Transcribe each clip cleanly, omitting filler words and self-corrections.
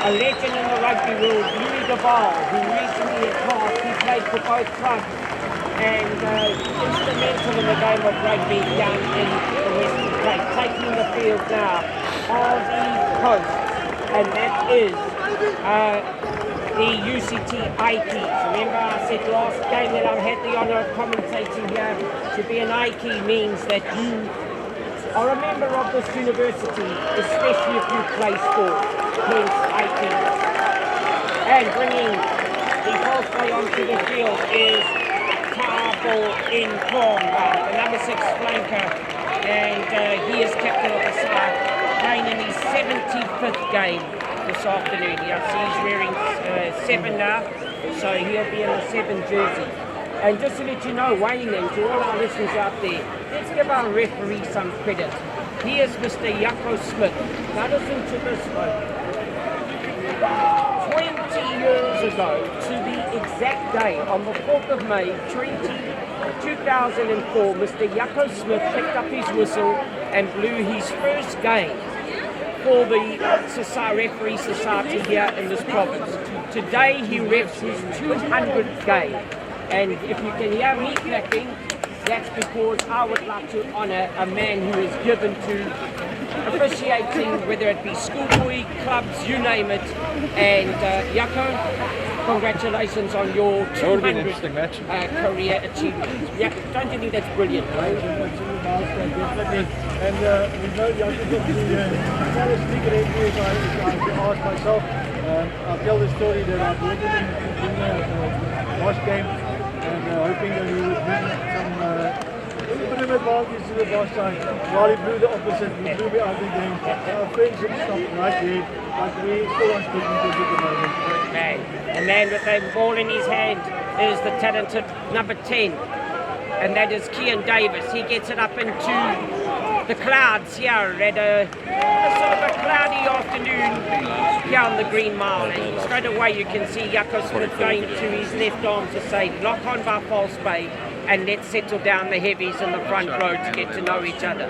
a legend in the rugby world, Louis Duval, who recently had passed. He played for both clubs and instrumental in the game of rugby down in the Western Cape, taking the field now on the coast, and that is the UCT Ikes. Remember I said last game that I've had the honour of commentating here, to be an Ike means that you are a member of this university, especially if you play sport, hence Ike. And bringing the false play onto the field is in Kwonga, the number 6 flanker, and he is captain of the side, playing in his 75th game this afternoon. I see he's wearing 7 now, so he'll be in the 7 jersey. And just to let you know, Wayne, and to all our listeners out there, let's give our referee some credit. He is Mr. Jaco Smith. Now listen to this, folks. 20 years ago, to the exact day, on the 4th of May, 2004, Mr. Jaco Smith picked up his whistle and blew his first game for the referee society here in this province. Today, he refs his 200th game. And if you can hear me clapping, that's because I would like to honour a man who is given to officiating, whether it be schoolboy, clubs, you name it. And Jaco, congratulations on your 200th career achievement. Yeah, don't you think that's brilliant? Right? And we know Jaco got the saddest speaker injuries I asked myself. I'll tell the story that I've worked with him in the last game, and hoping that he would bring some put him advantage to the boss side. While he blew the opposite, he blew me out of the game. Our friendship stopped right there, but we still on speaking to the moment. Man, the man with the ball in his hand is the talented number 10, and that is Kian Davis. He gets it up into the clouds here at a sort of a cloudy afternoon here on the Green Mile, and straight away you can see Jaco Smith going to his left arm to say lock on by False Bay and let's settle down the heavies in the front row to get to know each other.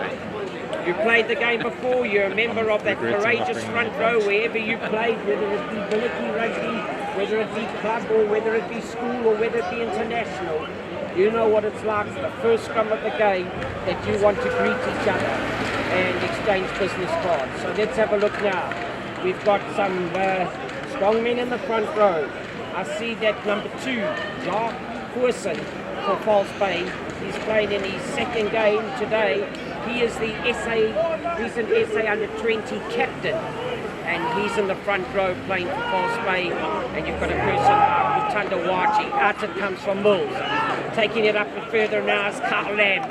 You played the game before, you're a member of that courageous front row wherever you played, whether it be Billicky Rugby, whether it be club or whether it be school or whether it be international. You know what it's like, the first scrum of the game, that you want to greet each other and exchange business cards. So let's have a look now. We've got some strong men in the front row. I see that number 2, Jock Corson for False Bay. He's playing in his second game today. He is the recent SA under-20 captain. And he's in the front row playing for False Bay. And you've got a person, Mutanda Wachi. Out it comes from Mills. Taking it up and further now is Carl Lamb.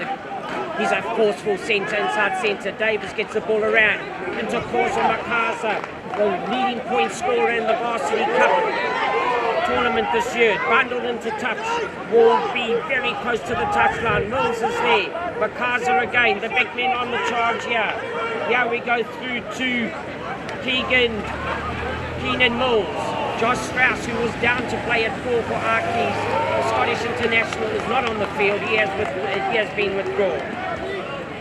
He's a forceful centre, inside centre. Davis gets the ball around. Into Corsa Makasa, the leading point scorer in the Varsity Cup tournament this year. Bundled into touch. Will be very close to the touchline. Mills is there. Makasa again. The big men on the charge here. Here we go through to Keenan Mills. Josh Strauss, who was down to play at 4 for Arkies, the Scottish international, is not on the field. He has been withdrawn.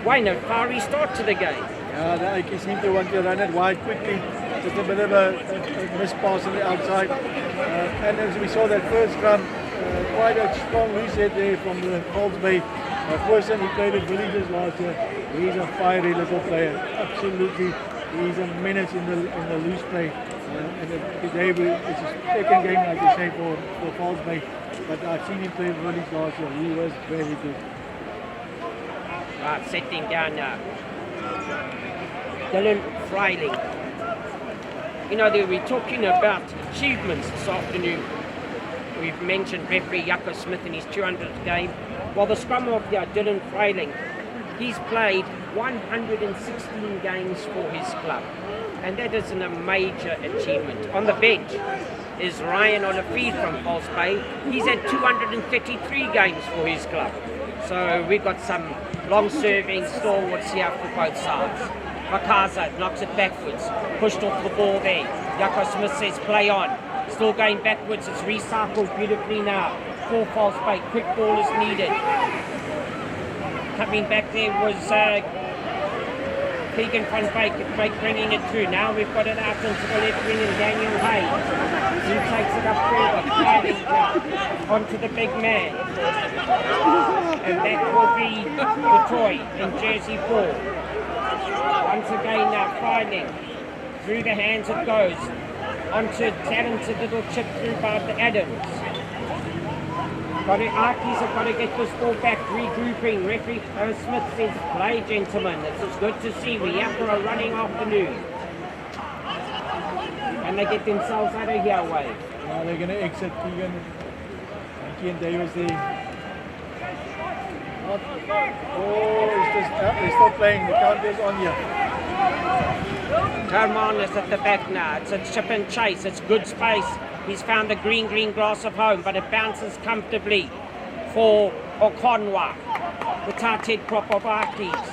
Wayne, a fiery start to the game. Yeah, the Arkies seem to want to run it wide quickly. Just a bit of a missed pass on the outside. And as we saw that first scrum, quite a strong reset there from the False Bay person who played at Villages last year. He's a fiery little player. Absolutely, he's a menace in the loose play. And today it's his second game, like you say, for False Bay. But I've seen him play really last year. He was very good. Right, set him down now. Dylan Freiling. You know, we're talking about achievements this afternoon. We've mentioned referee Jaco Smith in his 200th game. Well, the scrum of Dylan Freiling, he's played 116 games for his club. And that is a major achievement. On the bench is Ryan on a feed from False Bay. He's had 233 games for his club. So we've got some long-serving stalwarts here for both sides. Makasa knocks it backwards, pushed off the ball there. Jaco Smith says play on. Still going backwards, it's recycled beautifully now. For False Bay, quick ball is needed. Coming back there was Keegan van Beek bringing it through. Now we've got it out into the left wing and Daniel Hayes. He takes it up further, firing now onto the big man. And that will be Detroit in jersey 4. Once again now firing. Through the hands it goes. Onto a talented little chip through by the Adams. Arkies have got to get this ball back, regrouping. Referee Smith says, play gentlemen. This is good to see. We're here for a running afternoon. And they get themselves out of here way. Now they're going to exit Keegan Davis there. They're still playing. The count is on here. Herman is at the back now. It's a chip and chase. It's good space. He's found the green grass of home, but it bounces comfortably for Okonwa. The tight head crop of Arkies.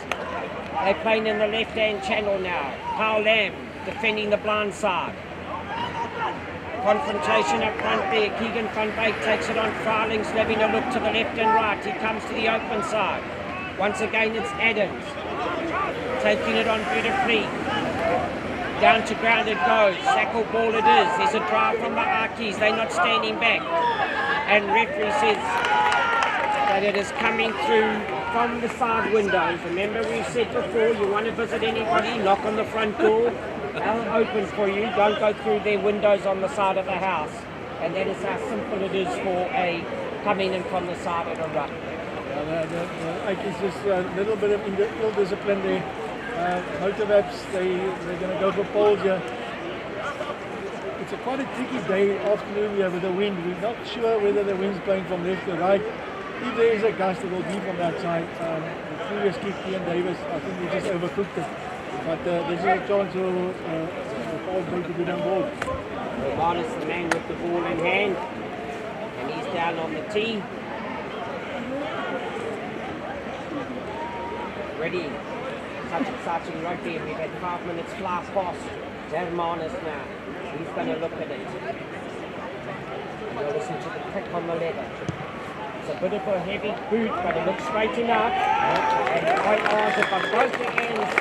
They're playing in the left-hand channel now. Paul Lamb defending the blind side. Confrontation up front there. Keegan van Beek takes it on Farlings, having a look to the left and right. He comes to the open side. Once again, it's Adams. Taking it on beautifully. Down to ground it goes. Sackle ball it is. There's a drive from the Arkies. They're not standing back. And referee says that it is coming through from the side windows. Remember we've said before, you want to visit anybody, knock on the front door. They'll open for you. Don't go through their windows on the side of the house. And that is how simple it is for a coming in from the side of the run. I guess just a little bit of ill discipline there. Motivaps, they're going to go for poles here. It's quite a tricky day, afternoon here with the wind. We're not sure whether the wind's blowing from left to right. If there is a gust, it will be from that side. The previous kick, Ian Davis, I think he just overcooked it. But there's a chance for Paul's going to be on board. Romanus, the man with the ball in hand, and he's down on the tee. Ready. Such exciting rugby. We've had 5 minutes fly past. Romanus now. He's going to look at it. You'll listen to the click on the leather. It's a bit of a heavy boot, but it looks straight enough. And the white arms have got both the hands,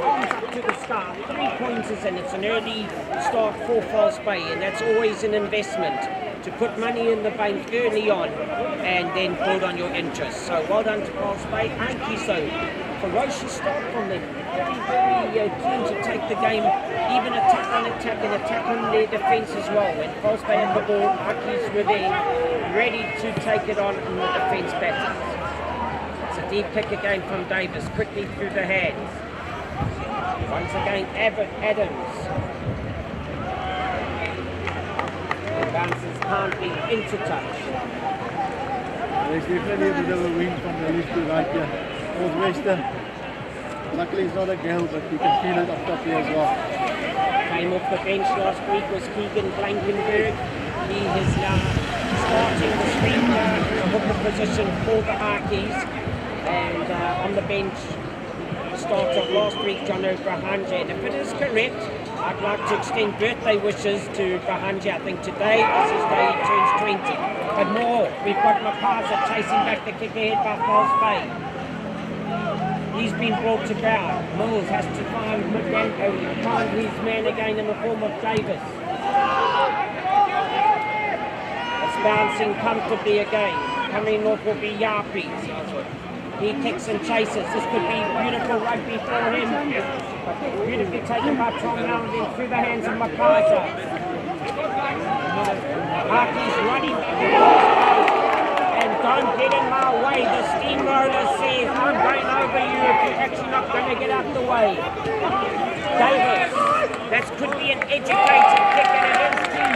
arms up to the sky. 3 pointers, and it's an early start for False Bay, and that's always an investment. To put money in the bank early on and then build on your interest. So well done to False Bay. Ankiso. Ferocious start from them. Very keen to take the game, even attack and attack on their defence as well. When False Bay had the ball, Arkies were there, ready to take it on in the defence battles. It's a deep kick again from Davis, quickly through the hands. Once again, Adams. The bounces can't be into touch. There's definitely a bit of a wind from the left to right here. Northwester. Luckily it's not a gale, but you can feel it up top here as well. Came off the bench last week was Keegan Blankenberg. He is now starting the sweep hooker position for the Arkies. And on the bench, the start of last week, John O'Brahanje. And if it is correct, I'd like to extend birthday wishes to Bahanje. I think today is his day, he turns 20. But more, we've got Makaza chasing back the kick ahead by False Bay. He's been brought to ground. Mills has to find his man again in the form of Davis. It's bouncing comfortably again. Coming off will be Yapi. He kicks and chases. This could be beautiful rugby for him. But beautifully taken by Tom Allen through the hands of MacArthur. Arkies running back. And don't get in my way. The steamroller says, I'm going over you if you're actually not going to get out the way. Davis, that could be an educated kick, and it is too.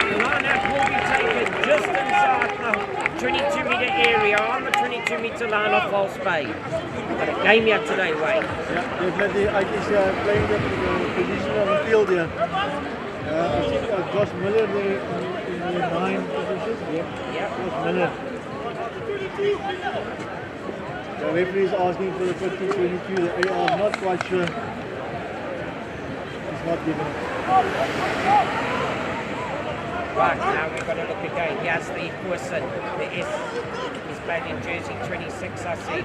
The line-out will be taken just inside the 22-metre area on the 22-metre line of False Bay. Got a game here today, Wayne. Yeah, definitely. I guess playing the position of the field here. I think Josh Miller there in the 9 position. Yeah. Josh Miller. The referee is asking for the 50-22. The AR, I'm not quite sure. He's not giving it. Right, now we've got to look again. Here's the person, the S. He's playing in jersey 26, I see.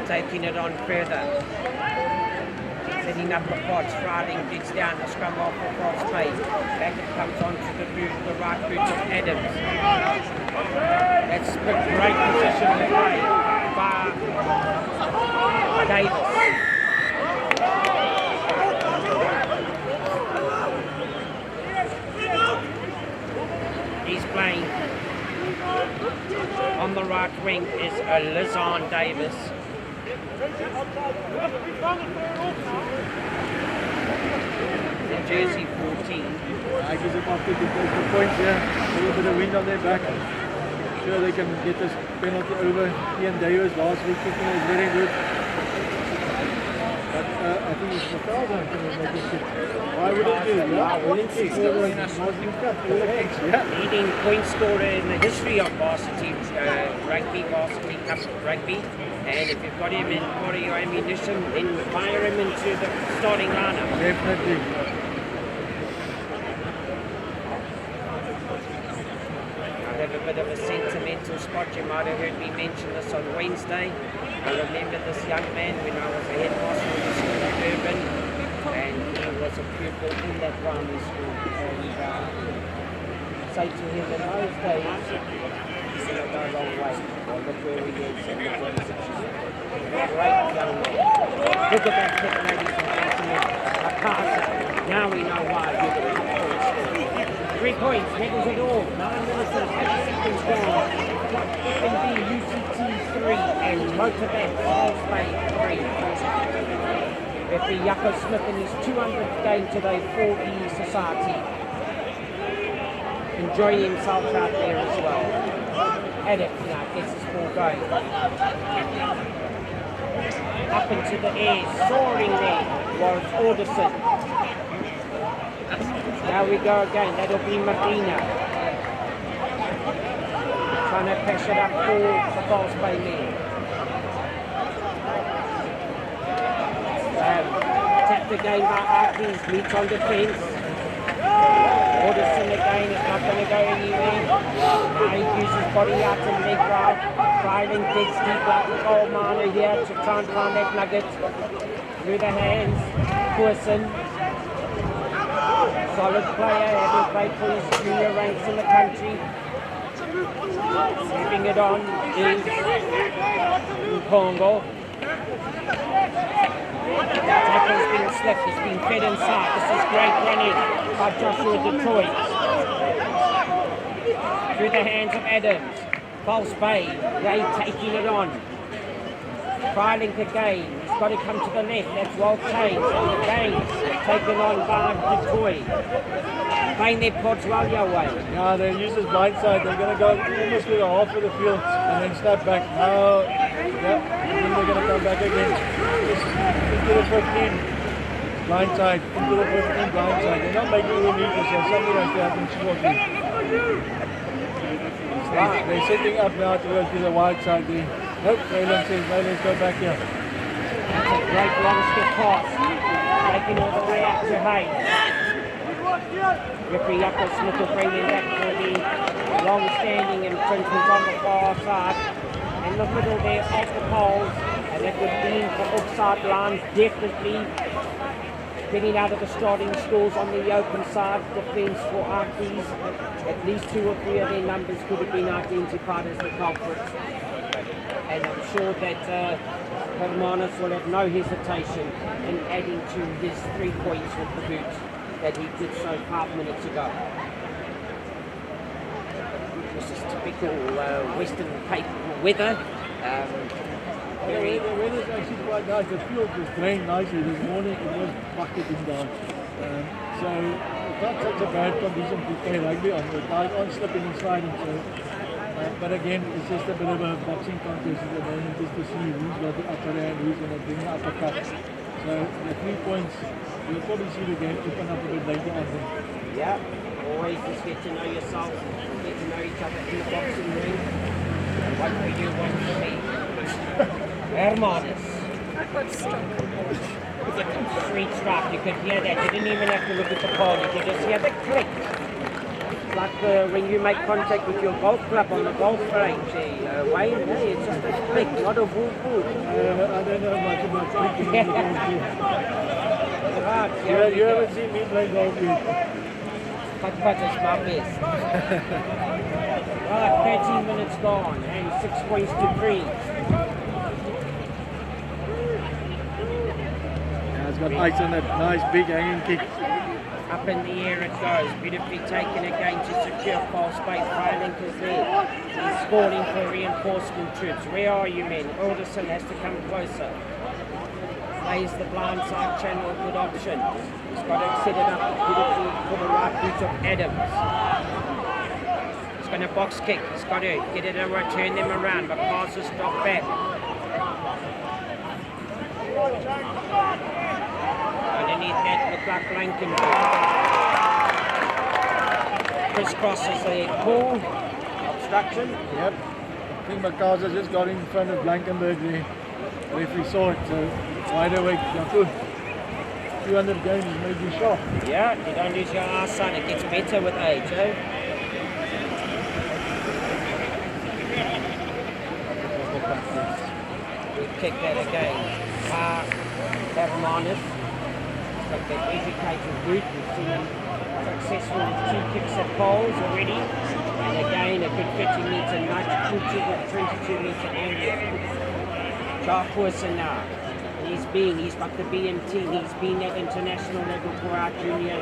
Taking it on further. Setting up the pots, Fryling gets down the scrum off for False Bay. Back it comes onto the boot, the right boot of Adams. That's a great position to play by Davis. He's playing on the right wing is Lizanne Davis. In jersey 14. I guess if after the point here, a little bit of wind on their back. I'm sure they can get this penalty over. Ian Davis last week kicking was very good. But I think it's Matilda who will make it kick. Why would it do? Leading point scorer in the history of varsity rugby, varsity cup rugby. And if you've got him in part of your ammunition, then fire him into the starting lineup. Definitely. I have a bit of a sentimental spot. You might have heard me mention this on Wednesday. I remember this young man when I was a headmaster in the school of Durban, and he was a pupil in that primary school. And say to him in those days, he's going to go a long way. Well, look where he is and look what he's achieved. Great young man. Look at that kick, ladies and gentlemen. Akasa. Now we know why you're the top point scorer. 3 points, medals at all. 9 minutes and 8 seconds gone. FNB UCT 3 and Motorbat Falls Bay 3. Referee Yucko Smith in his 200th game today for the society. Enjoying himself out there as well. Edit now gets his ball going. Up into the air, soaring there was Alderson. Now we go again, that'll be Medina. Trying to pass it up for the False Bay men. Tapped again by Arkins, meets on defence. Alderson again, it's not going to go anywhere. Now he uses body out and leg drive. Fryling digs deep like the gold miner here to try and find that nugget. Through the hands, Pearson. Solid player, having played for his junior ranks in the country. Moving it on is Congo. Tackle's been slipped, it's been fed inside. This is great running by Joshua Detroit. Through the hands of Adams. False Bay, they taking it on. Fryling again, he's got to come to the left, that's well changed. Again, taken on by Detroit. Playing their pods well your way. Yeah, they use this blind side. They're going to go almost to the half of the field and then step back. Now, yeah, then they're going to come back again. Into the 15, blind side. Into the 15, blind side. They're not making any need to say something has to happen shortly. They're setting up now to go to the wide side there. Nope, Raylan says, no, let's go back here. That's a great long step pass. Taking all the way up to Hayes. Referee Yucko Smith will bring him back for the long-standing infringement on the far side. In the middle there, off the poles, and that would be for offside lines, definitely getting out of the starting schools on the open side. Defence for Arkies. At least 2 or 3 of their numbers could have been identified as the culprits. And I'm sure that Hermanus will have no hesitation in adding to his 3 points with the boot that he did so 5 minutes ago. This is typical Western Cape weather. The weather is actually quite nice. The field was drained nicely. This morning it was bucketing down. So it's not such a bad condition to play rugby on. The guys aren't slipping and sliding. So, but again, it's just a bit of a boxing contest at the moment just to see who's got the upper hand, who's going to bring the uppercut. So the 3 points, you'll probably see the game open up a bit later on. Yeah, always just get to know yourself, get to know each other in the boxing ring. One for you, one for me. Hermanus. Street strike, you could hear that. You didn't even have to look at the ball, you could just hear the click It's like when you make contact with your golf club on the golf range, Wayne. Hey, it's just a click, not a woo woo. I don't know much about clicking in the golf too. Right, You haven't seen me play golf yet. Putt is my best. Right, 13 minutes gone and 6 points to 3. It's got ice on that nice big hanging kick. Up in the air it goes, beautifully taken again to secure false space. Filing is there. He's calling for reinforcement troops. Where are you men? Alderson has to come closer. Plays the blind side channel, good option. He's got to set it up beautifully for the right boot of Adams. He's going to box kick. He's got to get it over, turn them around, but passes stop back. Underneath that, look like Blankenberg. Crisscrosses the pull. Obstruction. Yep. I think McCarthy just got in front of Blankenberg there. If we saw it, so wide awake. 200 games made you sharp. Yeah, you don't lose your eyesight. It gets better with age, eh? We kick that again. Have minus. Got that educated route. We've seen him successful with 2 kicks at poles already. And again, a good 50-metre nudge into the 22-metre area. Charles Wilson now. He's got the BMT. He's been at international level for our junior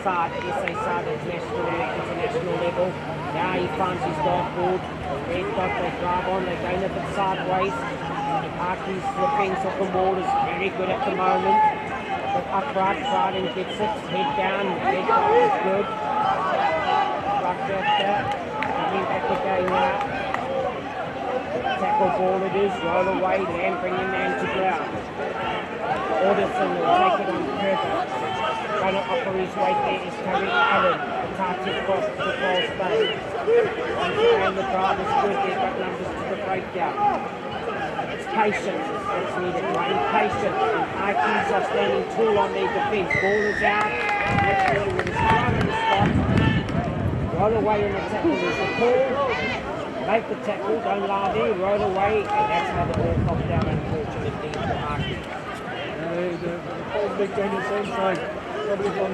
side, SA side at international level. Now he finds his dartboard. Red dot, they drive on, they're going a bit sideways. Aki's slipping, Soccer ball is very good at the moment. But upright, Friday gets it, head down is good. Like that, coming back again now. Tackle ball it is, roll away, Lamb bringing man to ground. Alderson will take it on further. Trying to offer his weight there is Terry Allen. The target cross to the false base. Once again the drive is good, they've got numbers to the breakdown. It's patience that's needed, right? Patience. And IQs are standing tall on their defence. Ball is out. Literally with his arm in the spot. Roll away on the tackle. There's a pull. Make the tackle, don't lie there, roll away, and that's how the ball popped down, unfortunately, for Aki. The false big going the same side, probably from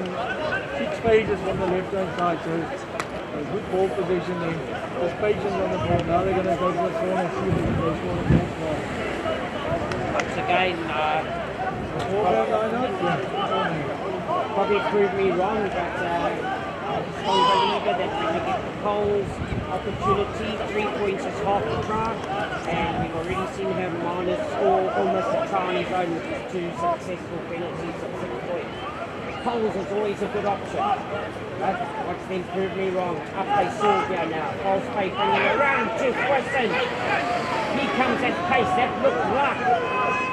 6 phases from the left-hand side, so a good ball position there. There's patience on the ball. Now they're going to go to the corner, see if they can go score the ball. Once again, probably proved me wrong, but I'm a strong believer that when you get the Coles opportunity, 3 points is half the try, and we've already seen her minus score almost a try on his own with his 2 successful penalties at 6 points. Coles is always a good option. But watch them prove me wrong. Up they soar here now. False play bringing around to Wesson. He comes at pace. That looked like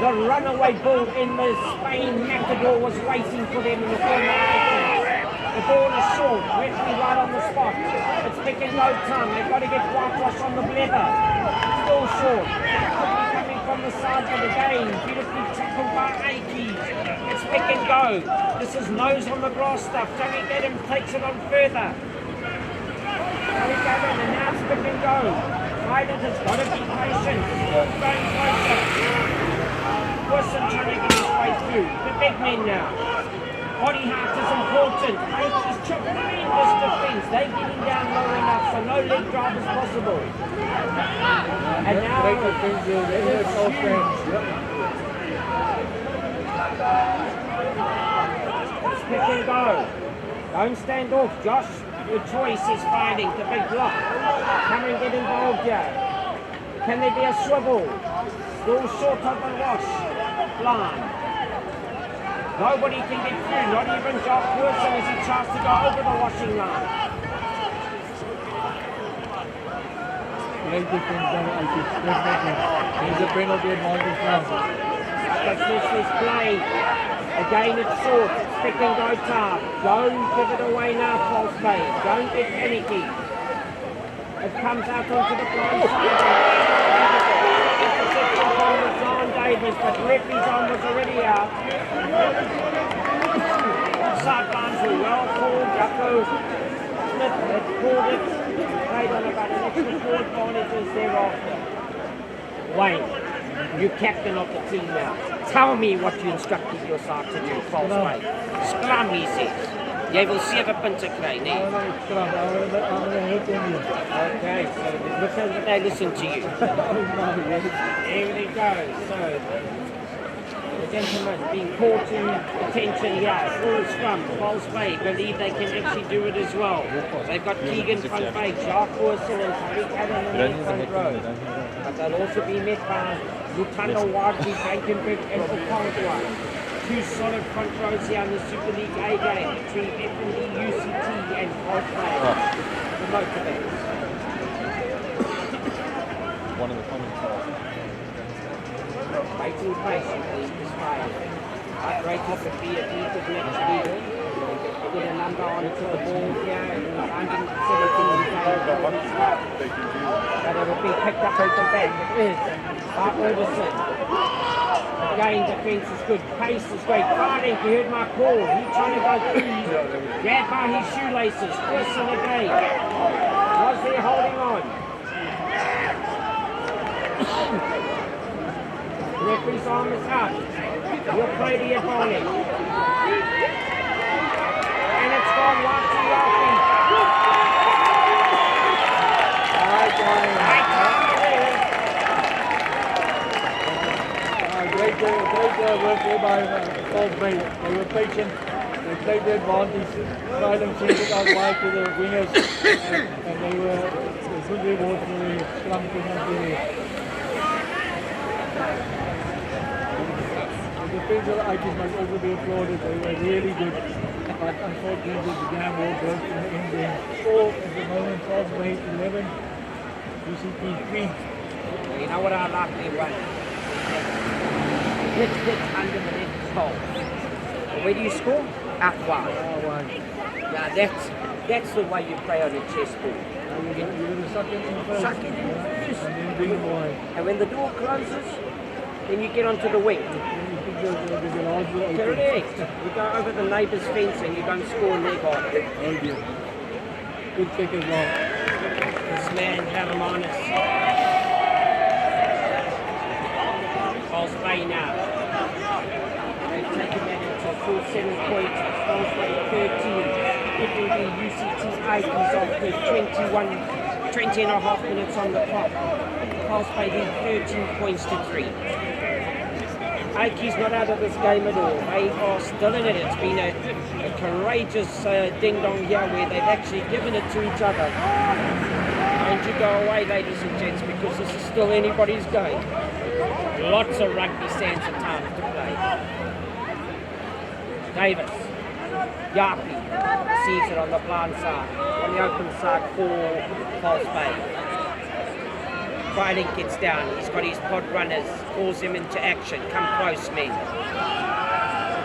the runaway bull in the Spain. Matador was waiting for them in the corner. The ball is short, referee right on the spot. It's pick and go time. They've got to get whitewash on the leather. Still short. Coming from the side of the game. Beautifully tackled by Aki. It's pick and go. This is nose on the grass stuff. Johnny Dedham takes it on further. Johnny Dedham, and now it's pick and go. Ryder has got to be patient. Still going closer. Wilson trying to get his way through. The big men now. Body height is important. Aki's tremendous defence. They're getting down low enough, so no leg drive is possible. And now it's pick and go. Don't stand off, Josh. Your choice is finding the big block. Come and get involved here. Can there be a swivel? Still short of the wash. Blind. Nobody can get through, not even Josh Wilson as he tries to go over the washing line. Great defense by Aki, definitely. There's a penalty advantage now. But this is play. Again it's short, it's pick and go time. Don't give it away now, false play. Don't get panicky. It comes out onto the blind side. Interception from John Davis, but referee's arm was already out. Sidelines were well called. Jacko Let's call it. Played on about an extra 4 advantages thereafter. Wayne, you captain of the team now. Tell me what you instructed your side to do, false way. Scrum, he says. Jy wil 7 punte kry, nee? Okay, so they listen to you. Here they go. So, the gentleman being called to attention here. Full scrum, false way. Believe they can actually do it as well. They've got Keegan front page, Jacques Wilson and Tariq Allen on the front row. But they'll also be met by Lutando Wadley, Blankenberg and Okongwa. 2 solid front rows here in the Super League A game between FND, UCT and Coldplay. The motivators. One of the comments. Waiting patiently is fired. Heart rate would be at least of next level. Get a number onto the ball here and 117 but it will be picked up at the back. It is Bart Robertson. Again, defence is good. Pace is great. Fighting, you heard my call. He's trying to go through. Grabbed by his shoelaces. Wilson again. Was there holding on? The referee's arm is up. He'll play the advantage. And it's gone right to Yapi. Great work there by Falls Bay. They were patient. They played their advantage. Silence sent it out wide to the wingers. And they were a good reward for the scrum to not be there. The defense of the Irish must also be applauded. They were really good. But unfortunately, the game all broke in the end game. 4 at the moment, Falls Bay 11, UCT 3. Well, you know what I like there, Wayne? Hit under the net pole. Where do you score? Out wide. Now that's the way you play on a chessboard. You suck it in first. Suck it in first. And then bring it wide. And when the door closes, then you get onto the wing. Correct. You go over the neighbour's fence and you go and score in their garden. Oh dear. Good kick as well. This man, Haramanis. Falls Bay now. They've taken that into a full 7 points. Falls Bay 13. FNB UCT 8 is off with 20 and a half minutes on the clock. Falls Bay lead 13 points to 3. Aikie's not out of this game at all. They are still in it. It's been a courageous ding-dong here where they've actually given it to each other. Don't you go away, ladies and gents, because this is still anybody's game. Lots of rugby stands at times to play. Davis, Yapi, sees it on the blind side, on the open side for False Bay. Fighting gets down, he's got his pod runners, calls him into action, come close men.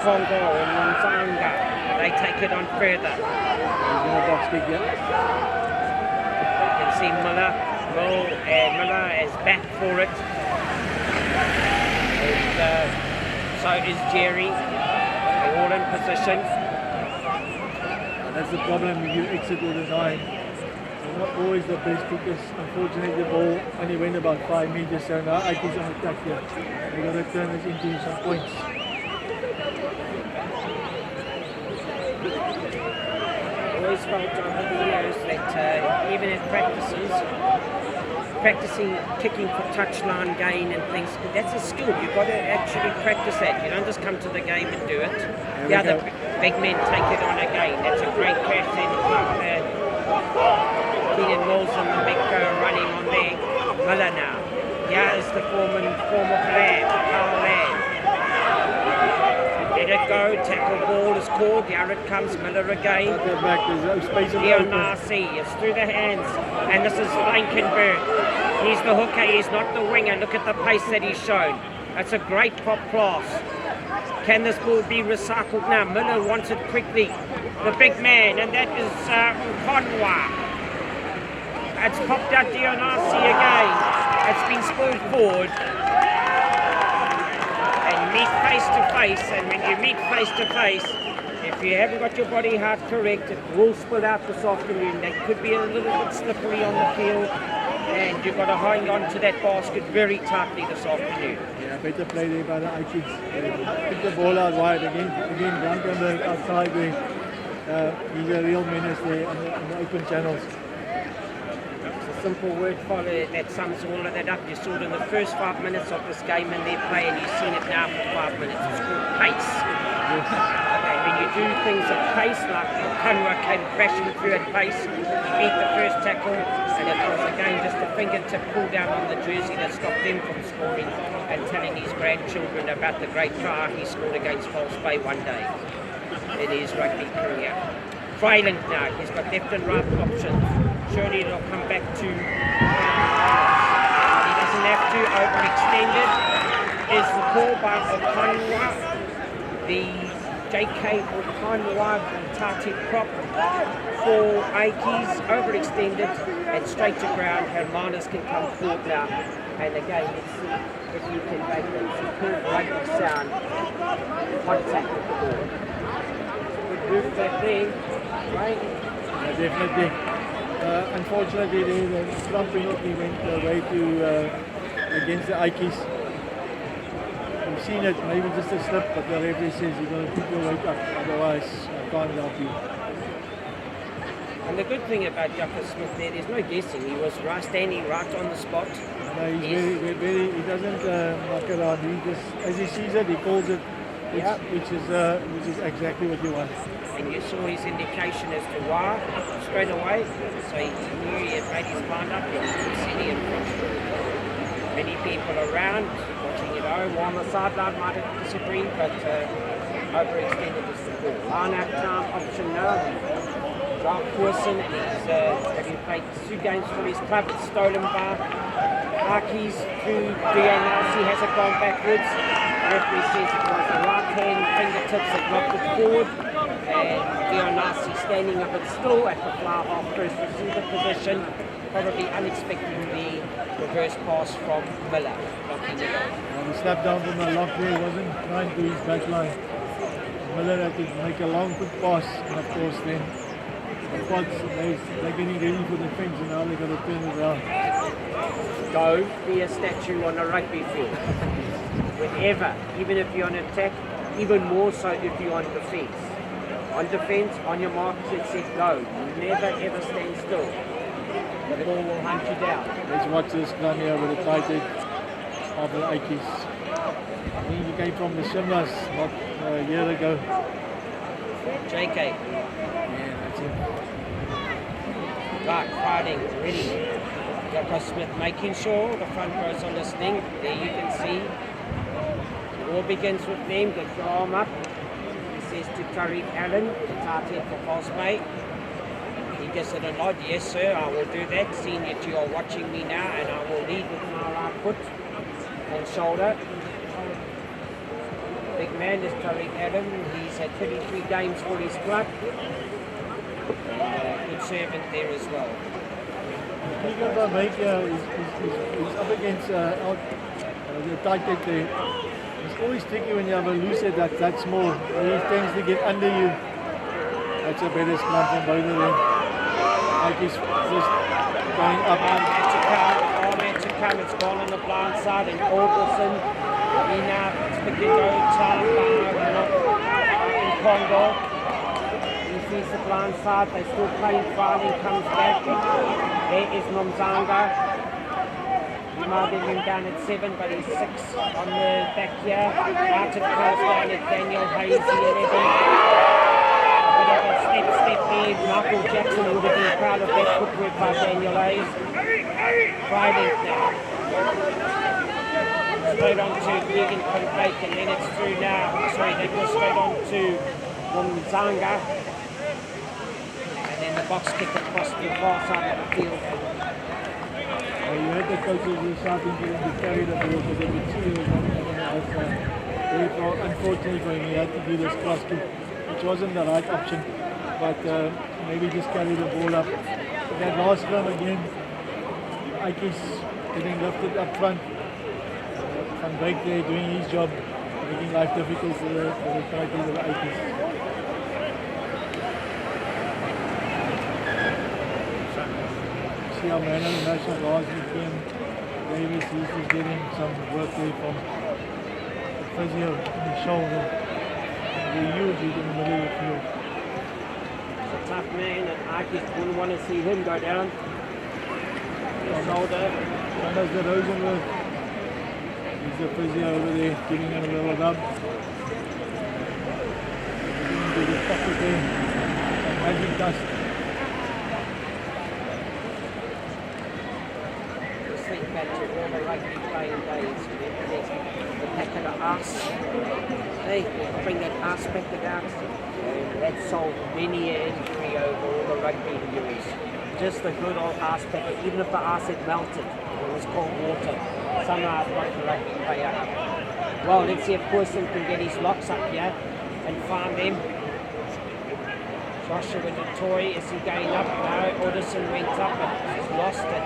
Congo and Nzanga, they take it on further. He's in a box kick, yeah. You can see Miller is back for it. And so is Jerry. They're all in position. And that's the problem when you exit with a 9. They're not always the best kickers. Unfortunately, the ball only went about 5 meters, so now Aikie's on attack here. They've got to turn this into some points. Always felt over the years that even in practicing kicking for touchline gain and things, that's a skill. You've got to actually practice that. You don't just come to the game and do it. The other big men take it on again. That's a great crash in Keenan Mills and the big running on there. Miller now. Here's the former player, Carl Lamb. Let it go, tackle ball is called, here it comes, Miller again. Leon Narcy is through the hands, and this is Blankenberg. He's the hooker, he's not the winger. Look at the pace that he's shown. That's a great top class. Can this ball be recycled now? Miller wants it quickly. The big man, and that is Conwa. It's popped out Dionasi again. It's been spurred forward. And meet face to face, and when you meet face to face, If you haven't got your body heart correct, it will spill out this afternoon. They could be a little bit slippery on the field, and you've got to hang on to that basket very tightly this afternoon. Yeah, better play there by the Ikeys. Pick the ball out wide again. Grant on the outside there. He's a real menace there on the open channels. It's a simple word follow that sums all of that up. You saw it in the first 5 minutes of this game in their play, and you've seen it now for 5 minutes. It's called pace. Yes. Okay, when you do things at pace, like Kanwa came crashing through at pace, beat the first tackle, and it was again just a fingertip pull down on the jersey that stopped them from scoring, and telling his grandchildren about the great try he scored against False Bay one day in his rugby career. Freyland now, he's got left and right options. Surely it'll come back to he doesn't have to overextended. Is the call by Okanwa. The JK Okanwa Tati prop for Ikeys, overextended and straight to ground. Hermanus can come forward now. And again, let's see if you can make them superb rugby sound contact with the ball. Good move back there, right? Yeah, definitely. Unfortunately, the scrum penalty went away to against the Ikeys. We've seen it, maybe just a slip, but the referee says you've got to keep your weight up, otherwise I can't help you. And the good thing about Jacko Smith there's no guessing. He was standing right on the spot. No, he's very, he doesn't knock around. He just, as he sees it, he calls it, which is exactly what you want. And you saw his indication as to why straight away. So he knew he had made his mind up. He was sitting in front. Many people around watching it home on the sideline might have disagreed, but overextended is the ball. Line out time option now. Mark Pearson, he's having played 2 games for his club. It's stolen by Harkeys through Dianasi, has it gone backwards. Referee says it was the right hand fingertips that knocked it forward. And Dianasi standing up and still at the fly half first receiver position, probably unexpecting the reverse pass from Miller. The slap down from the lock there wasn't trying to his back line. Miller had to make a long quick pass, and of course then the pods, they're getting ready for the fence, and now they've got to turn it around. Go be a statue on a rugby field. Whenever, even if you're on attack, even more so if you're on defence. On defence, on your mark, it says go. Never ever stand still. The ball will hunt you down. Let's watch this run here with the tight head of the Ikeys. I think he came from the Shimlas not a year ago. JK. Yeah, that's it. Right, fighting, ready. Jacko Smith making sure the front rows are listening. There you can see. It all begins with them. Get your arm up. He says to Tariq Allen, the tight head for False Bay. He gives it a nod. Yes, sir, I will do that. Seeing that you are watching me now, and I will lead with my right foot and shoulder. Big man is Tariq Allen. He's had 33 games for his club. Good servant there as well. Speaking of Baker, he's up against the tight head there. It's always tricky when you have a loose head that's that small. He tends to get under you. That's a better scrum from both of them. Like he's just going up. To come, it's gone on the blind side, and Augustin, he now expected to go time in Congo. He sees the blind side, they're still playing Farley, comes back. There is Nomzanga. He might have been down at 7, but he's 6 on the back here. Out to the coast down at Daniel Hayes, 11. Step there, Michael Jackson would have been proud of that footwork by Daniel Hayes. Friday now. Straight on to Keegan Conbake, and then it's through now. Sorry, that goes straight on to Mzanga. And then the box kick across the far side of the field. You had the coaches who starting to carry the ball because they could see he was running on the outside. Therefore, unfortunately for him, he had to do this cross kick, which wasn't the right option. But maybe just carry the ball up. But that last run again, Ikeys getting lifted up front. Van Beek there doing his job, making life difficult for the tight end of the Ikeys. our man of the national last weekend, Davis, he's just getting some work there from the physio in his shoulder. They're huge in the middle of the field. It's a tough man, and Aki wouldn't want to see him go down. His shoulder. Thomas de Rosenberg, he's the physio over there, giving him a little rub. Into the pocket there, some magic dust. Just think back to all the rugby playing days. The pack of the ass. Hey, bring that ass back to the ass. That solved many an injury over all the rugby injuries. Just a good old ass packet, even if the ass had melted, it was cold water. Somehow I've got the rugby player up. Well, let's see if Poisson can get his locks up here and farm them. Joshua with the toy, is he going up? No, Alderson went up and he's lost it.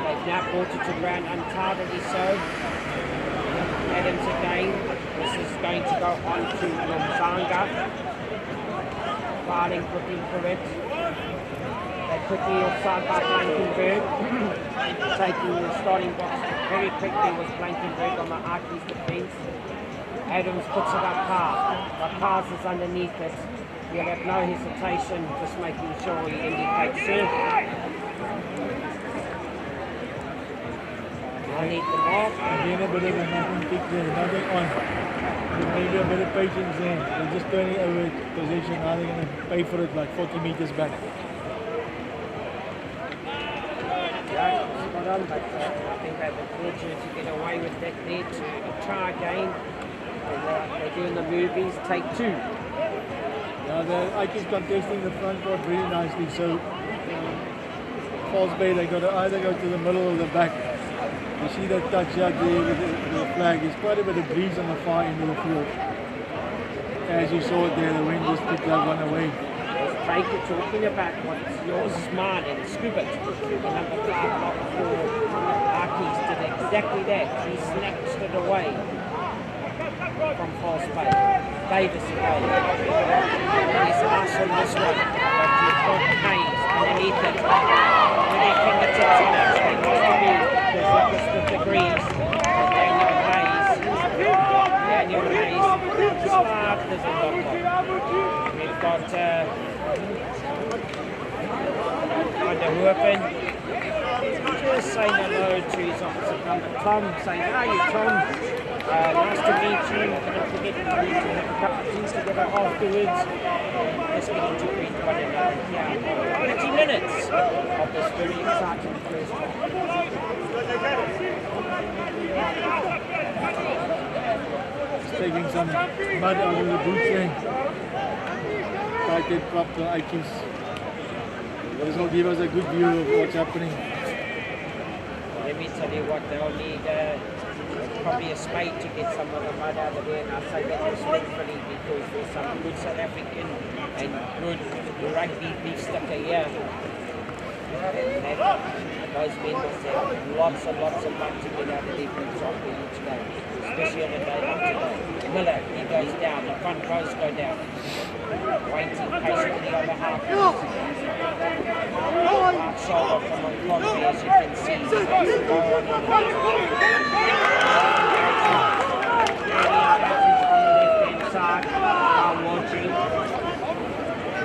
They've now brought it to ground untardily so. Adams again. This is going to go on to Lomzanga. Farling looking for it. They quickly offside by Blankenberg. Taking the starting box very quickly was Blankenberg on the Aki's defence. Adams puts it up hard. But Pars is underneath it. He'll have no hesitation, just making sure he indicates serve. I need the mark. Again, a bit of a nothing kick there, nothing on. Maybe a bit of patience there. They're just turning over position. Now they're going to pay for it like 40 meters back. Yeah, spot on, but I think they were fortunate to get away with that there to try again. And they do in the movies, take two. Now the Ike's contesting the front court really nicely. So Falls Bay, they got to either go to the middle or the back. You see that touch out there with the flag. There's quite a bit of breeze on the far end of the field. As you saw it there, the wind just took that one away. Take it, talking about what's yours is mine and Scuba. The number 5 block for Arkis did exactly that. He snatched it away from False Bay. Davis again. He's us on this one. But you've got Hayes underneath it. With their fingertips on it. They must have been because that was the degrees. Daniel Hayes. Smart as a doctor. We've got under Hoopen. Just saying hello to his opposite number, Tom. Saying, how are you, Tom? Nice to meet you. Don't forget to have a cup of tea together afterwards. Just getting to greet one another. Yeah, 20 minutes of this very exciting first half. Taking some mud out of the boots there. Tighted prop to Ikes. This will give us a good view of what's happening. Let me tell you what, they'll need probably a spade to get some of the mud out of there, and I say that respectfully because there's some good South African and good rugby beef sticker here. And those men must have lots and lots of mud to get out of their boots after each game, especially on a day like today. Miller, he goes down, the front rows go down. Waiting patiently on the half. Half shoulder from Montgomery, as you can see. Side, watching.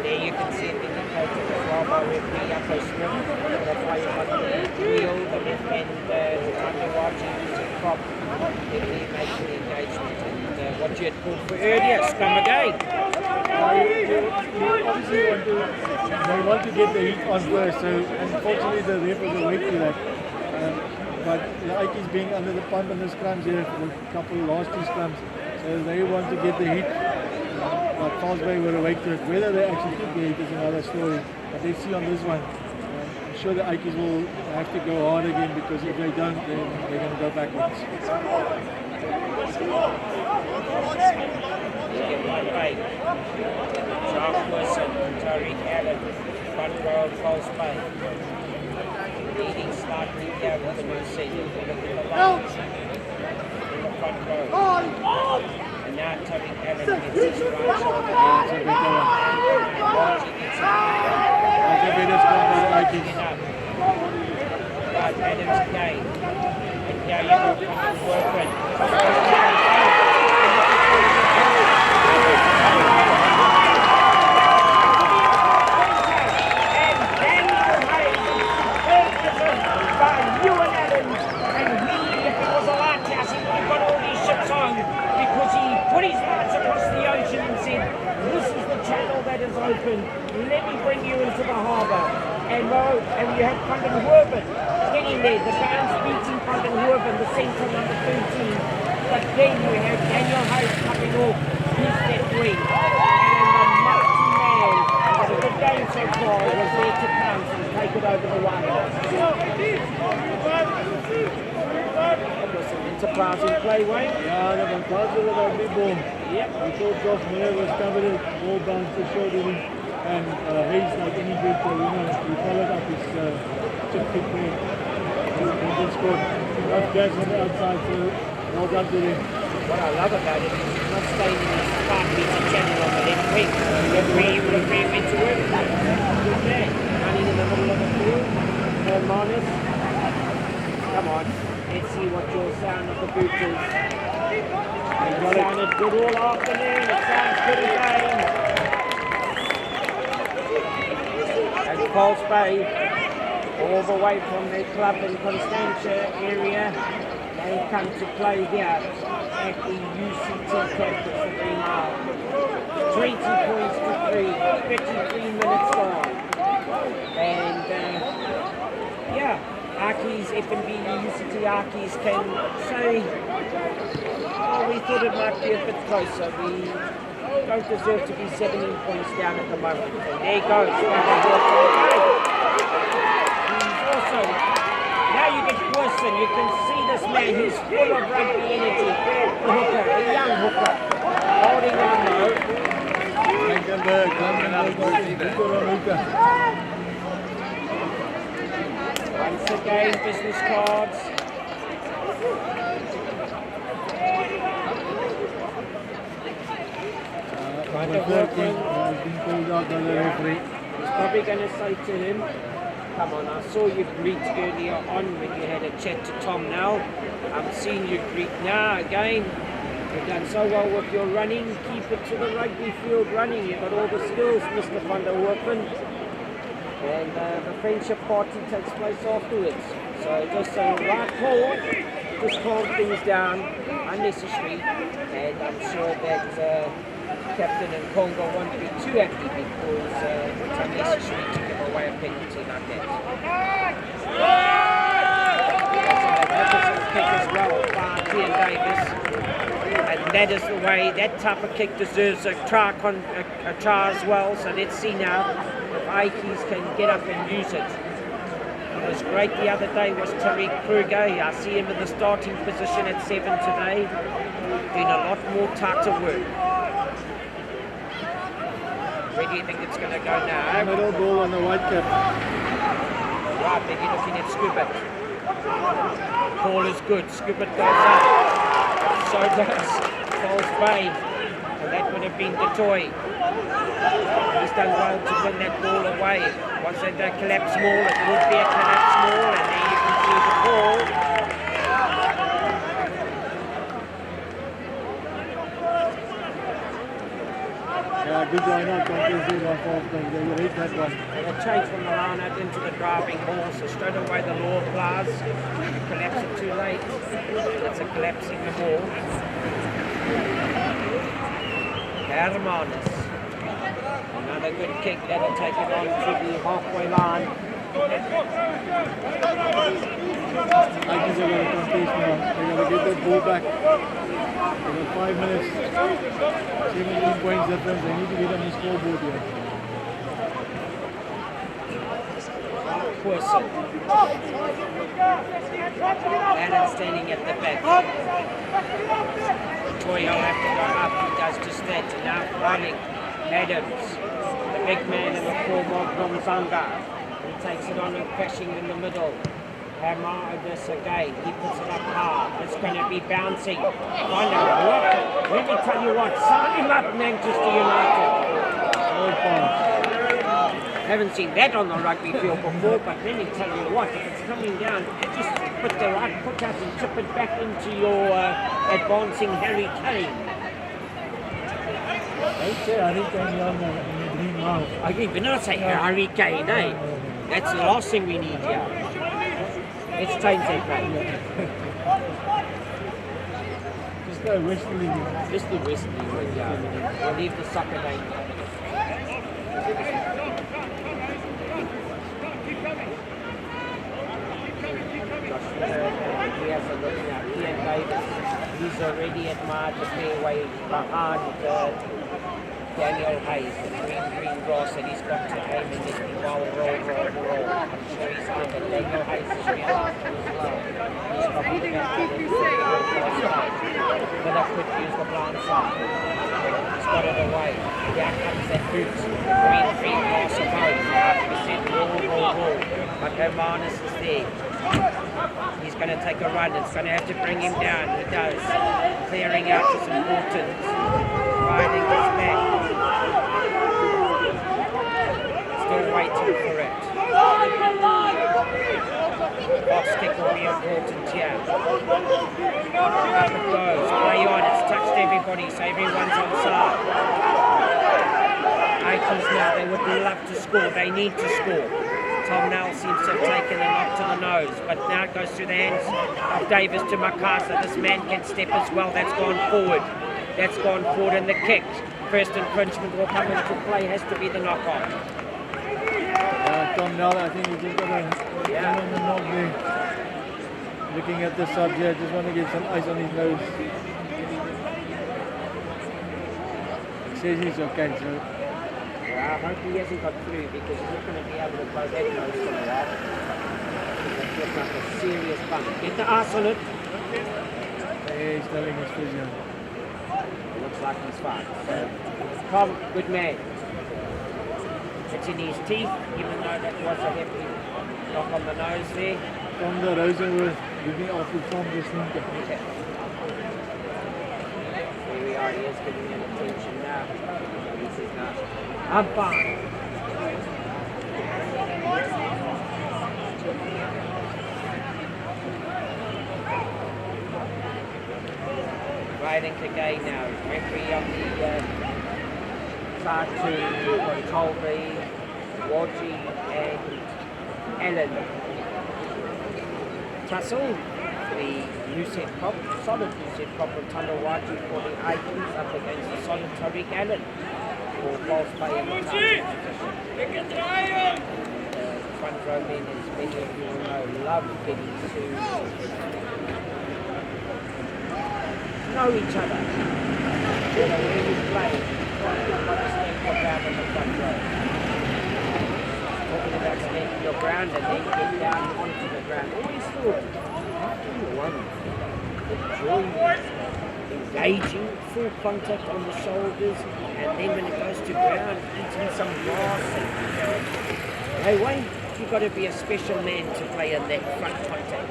There you can see it indicated as well by referee Yako Smith. That's why you got the wheel and under watching to prop heavily making the engagement. And what you had called for earlier, scrum again. They want to get the heat on first, so unfortunately the ref was awake to that. But the Ike's being under the pump in the scrums here for a couple of last two scrums, so they want to get the heat. But Falls Bay were awake to it. Whether they actually took the heat is another story. But let's see on this one. I'm sure the Ike's will have to go hard again because if they don't, then they're going to go backwards. Charles Wilson, Tariq Allen, front row of False Bay. Leading slightly down with the new senior. Look at the lines in the front row. And now Tariq Allen gets his right shoulder down. Margie gets it. open. Let me bring you into the harbour. And you have Van Hoeven getting there. The bounce beating Van Hoeven, the centre number 13. But then you have Daniel Hayes coming off his left wing. And the mighty man, it's a good game so far, was there to pounce and take it over the wire. Enterprising play, Wayne. Yeah, the Montazzo with a big ball. Yep. We thought Josh Mayer was covered it, ball bounced to short in, and Hayes, like any good he followed up his chip kick there. He just scored. Rough gas on the outside, so well done to him. What I love about it is he's not staying in his 5 metre channel on the left wing. He would have been meant to work with that. Good man. Running in the middle of the field. Manus. Come on. Let's see what your sound of the boot is. It sounded good all afternoon. It sounds good again. And Pulse Bay, all the way from their club in Constantia area, they come to play here at the UCT campus for 3 miles. 20 points to 3, 33 minutes gone. And yeah. Arkies, FNB, UCT Arkies can say, oh, we thought it might be a bit closer. We don't deserve to be 17 points down at the moment. And there goes. He's also, now you get Wilson, you can see this man, he's full of rugby energy. The hooker, a young hooker, holding on low. Once again, business cards. He's probably going to say to him, come on, I saw you greet earlier on when you had a chat to Tom now. I'm seeing you greet now again. You've done so well with your running. Keep it to the rugby field running. You've got all the skills, Mr. Van der Werpen. And the friendship party takes place afterwards. So just a right call, just calm things down, unnecessary. And I'm sure that Captain and Congo won't be too happy because it's unnecessary to give away a penalty like that. That's a magnificent kick as well by Ian Davis. And that is the way, that type of kick deserves a try as well. So let's see now if Aikies can get up and use it. What was great the other day was Tariq Kruger. I see him in the starting position at 7 today. Doing a lot more tighter work. Where do you think it's going to go now? Middle ball on the white cap. Right, then you're looking at Scoobit. Ball is good. Scoobit goes up. So does Falls Bay. And that would have been Detoy. He's done well to win that ball away. Was it a collapse maul? It would be a collapse maul, and there you can see the ball. Yeah, good line out, you hate that one. They change from the line out into the driving ball, so straight away the law applies. You collapse it too late. It's a collapsing the ball. Hermanus. Another good kick that'll take it on to the halfway line. I think they're going to contest now. They're going to get that ball back. They've got 5 minutes. 17 points difference. They need to get on the scoreboard here. Wilson. Allen standing at the back. Toy will have to go up. He does just that. And now running. Adams, the big man in the form of Gonzaga. He takes it on and crashing in the middle. Hammer this again. He puts it up hard. It's going to be bouncing. Let me tell you what, sign him up, Manchester United. Haven't seen that on the rugby field before, but let me tell you what, if it's coming down, just put the right foot out and chip it back into your advancing Harry Kane. I think I'm young in the green now. I think we're not saying Harry Kane, eh? That's the last thing we need here. Let's change that, mate. Just the West League. Just the West League, yeah. We'll leave the soccer game. He's already admired the fairway behind Daniel Hayes, the green grass that he's got to aim and let the ball roll. I'm sure he's on it. Daniel Hayes is realised as well. He's probably going to have but I could use the blind side. He's got it away. Here comes that boot. Green grass opposed. 100% roll. But Hermanus is there. He's going to take a run. It's going to have to bring him down. He does. Clearing out is important. Riding his back. Still waiting for it. Box kick will be important here. Up it goes. Play on. It's touched everybody, so everyone's on side. Aikens now, they would love to score. They need to score. Tom Nell seems to have taken a knock to the nose, but now it goes through the hands of Davis to Makasa. This man can step as well. That's gone forward. And the kick. First infringement will come into play. Has to be the knock-off. Tom Nell, I think he's just got a knock there. Looking at the subject, just want to get some ice on his nose. He says he's okay, so. I hope he hasn't got through because he's not going to be able to blow that nose from that. That looks like a serious bump. Get the ice on it. Yeah, he's telling his physio. Looks like he's fine. So, Tom, good man. It's in his teeth, even though that was a heavy knock on the nose there. Tom de Rosenworth looking after Tom de Slinker. Here we are, he is giving him attention now. He says, no, I'm fine. Riding again now. Referee on the side to Colby, Wadji and Allen. Tussle, the new set prop, solid new set prop of Tandawaji for the Aikens up against the solid Tariq Allen for false play in the target position. Front row men, as many of you will know, love getting to know each other. You know, where you play, trying to understand your ground in the front row. Talking about connecting your ground and then get down onto the ground. Always thought, how do you want enjoying, engaging, full contact on the shoulders, and then when it goes to ground, eating some grass. Hey Wayne, you've got to be a special man to play in that front contact.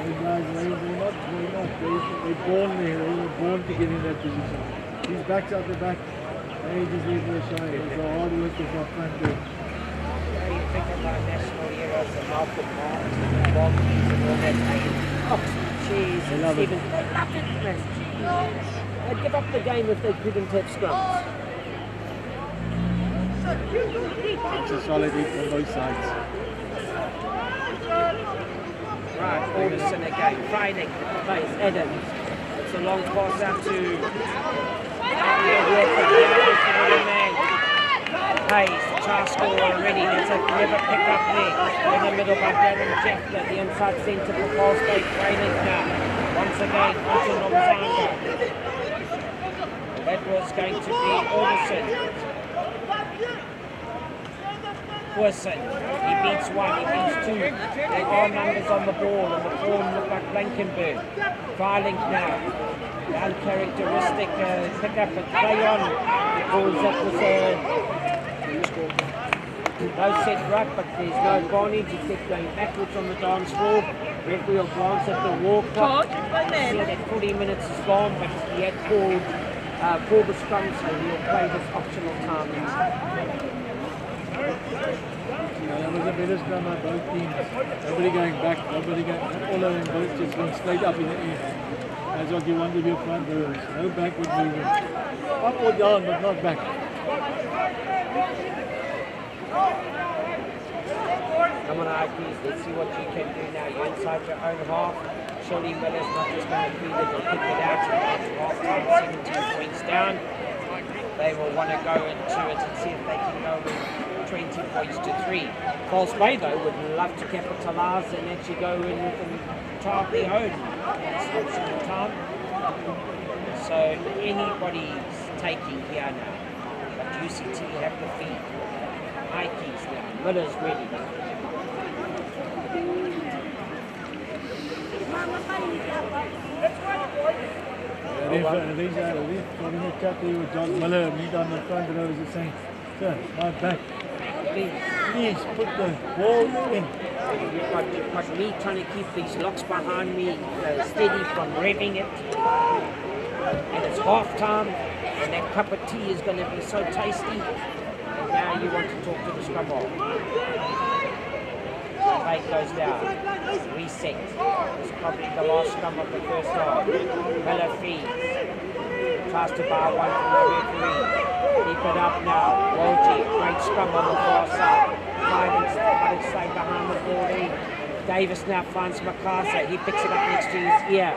These guys, they're born there. They were born to get in that position. His back's out the back. They just leave it a shine. It's a hard work is not front there. You think about national heroes and Malcolm Martin and Bob and all that. Cheese and Stephen. They love it, man. They'd give up the game if they couldn't have scrums. It's a solid hit on both sides. Right, Alderson again. Friday, face Adams. It's a long pass out to Hayes, Charles already. There's a clever pick up there. In the middle by Darren Jackler, the inside centre for Paul State Trainers now. Once again, onto Nomzanga. That was going to be Alderson. Wilson, he beats one, he beats two. There are numbers on the ball, and the form look like Blankenberg. Firelink now, the uncharacteristic pick up and play on. Because that was no set right, but there's no advantage. He kept going backwards on the dance floor. Referee will glance at the war clock. See that 40 minutes is gone, but he had called for the scrum, so he'll play this optional time now. That was a better scrum by both teams. Nobody going back, nobody going, all of them both just going straight up in the air. That's what you want with your front rowers. No backward movement. Up or down, but not back. Come on, Arkies, let's see what you can do now. You're inside your own half. Surely Miller's not just going to feed it or kick it out. Half time, 17 points down. They will want to go into it and see if they can go with 20 points to 3. False Bay, though, would love to capitalise and actually go in and try their own. That's optional time. So anybody's taking here now. But UCT have the feed. Ike's now. Miller's ready. Reef having a chat there with John Miller, meet on the front row, is saying, sir, not back. Please put the ball in. You've got me trying to keep these locks behind me steady from revving it. And it's half time, and that cup of tea is going to be so tasty. And now you want to talk to the scrum half. Plate goes down. Reset. It's probably the last scrum of the first half. Miller feeds. Tries to buy one from the referee. Keep it up now. Walgie, great scrum on the far side. But it's staying behind the 14. Davis now finds MacArthur. He picks it up next to his ear.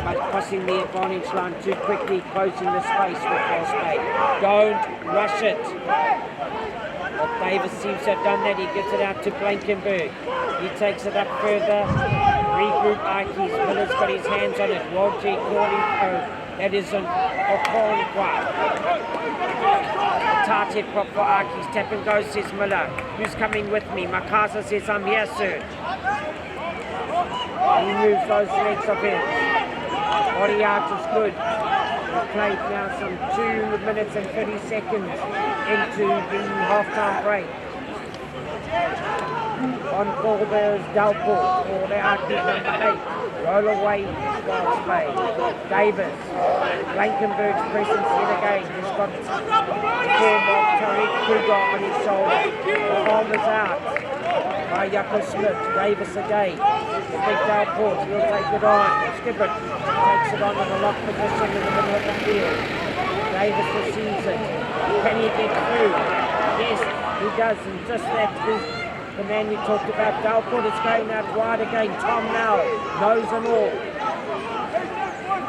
But crossing the advantage line too quickly, closing the space with Forspay. Don't rush it. Well, Davis seems to have done that. He gets it out to Blankenberg. He takes it up further. Regroup Ikes. Miller's got his hands on it. Walgie calling. That is a calling quite. A tight head prop for Ikes. Tap and go, says Miller. Who's coming with me? MacArthur says, I'm here, sir. He moves those legs of his. Body out is good. We've played now some 2 minutes and 30 seconds into the half-time break. On ball there is Dalport for the Arctic number 8. Roll away, Spay. Davis. Blankenberg's presence yet again. He's got the form of Tariq Kruger on his shoulder. The arm is out by Yucko Smith. Davis again. The big Dalport, he'll take it on. Skip it. Takes it on in a lock position in the middle of the field. Davis receives it. Can he get through? Yes, he does. And just that is the man we talked about. Dalport is going out wide again. Tom now, nose and all.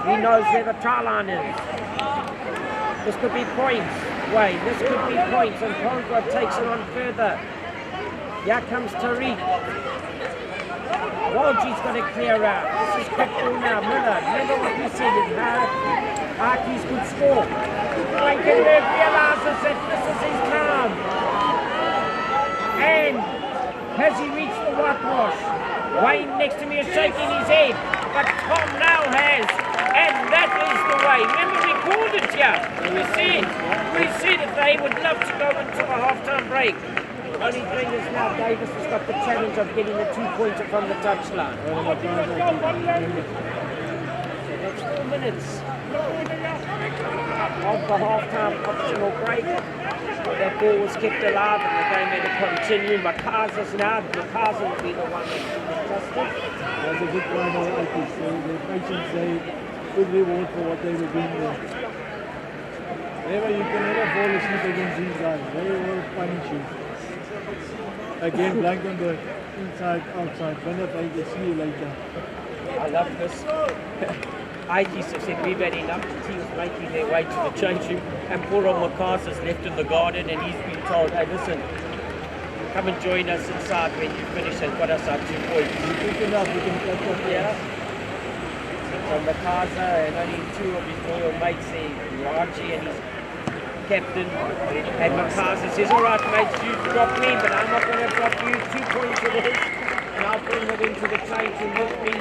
He knows where the try line is. This could be points. Wait, this could be points. And Conrad takes it on further. Here comes Tariq. Walgie's got to clear out. This is quick ball now. Miller, remember what we said in Arkies could score. Blankenberg realises that this is his time. And has he reached the whitewash? Wayne next to me is shaking his head, but Tom now has. And that is the way. Remember we called it here. We said that they would love to go into a half-time break. Only thing is now Davis has got the challenge of getting the 2-pointer from the touchline. So that's 4 minutes of the half-time optional break. That ball was kept alive and the game had to continue. MacArthur's now. MacArthur will be the one that's adjusted. That's a good point of Ikes. Their patience, good reward for what they were doing there. Never, you can never fall asleep against these guys. They will punish you. Again, Blankenberg, inside, outside. Bennett, I can see you later. I love this. Ikes have said we've had enough. The team's making their way to the change room, and poor old MacArthur's left in the garden, and he's been told, hey, listen, come and join us inside when you finish and got us our 2 points. Quick enough, you can catch up. Yeah. So MacArthur and only 2 of his loyal mates there, Raji and his captain, and MacArthur says, all right, mates, you drop me, but I'm not going to drop you. 2 points it is, and I'll bring it into the change room with me.